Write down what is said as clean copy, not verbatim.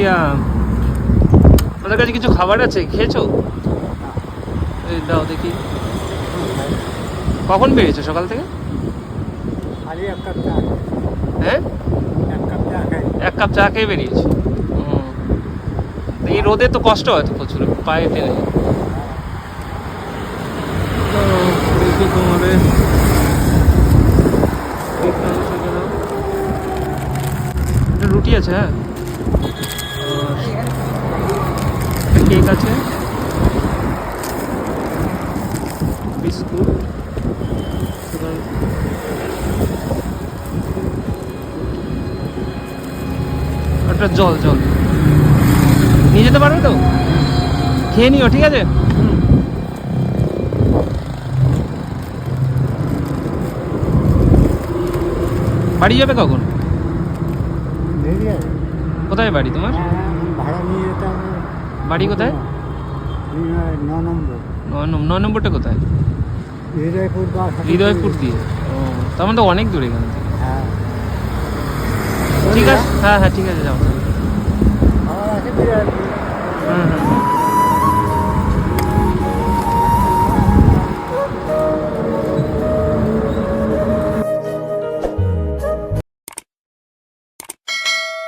Belgium. ওদের কাছে কিছু খাবার আছে, খেয়েছো? এই দাও দেখি। কখন বেরিয়েছো সকাল থেকে? হ্যাঁ, 1 কাপ চা খেয়ে বেরিয়েছি। এই রোদে তো কষ্ট হয় তো প্রচুর, পায়ে টেনে। তোমার রুটি আছে, হ্যাঁ, কেক আছে, বিস্কুট, একটা জল জল নিয়ে যেতে পারবে তো? খেয়ে নিও, ঠিক আছে? বাড়ি যাবে কখন? কোথায় বাড়ি তোমার? ভাড়া নিয়ে যেতাম। বাড়ি কোথায়? 9 নম্বর। 9 নম্বরটা কোথায়? হৃদয়পুর বা হৃদয়পুর দিয়ে। ও, তার মানে তো অনেক দূরে এখান থেকে। হ্যাঁ, ঠিক আছে, হ্যাঁ হ্যাঁ ঠিক আছে, যাও। খাবার আছে বিরাট। হুম হুম।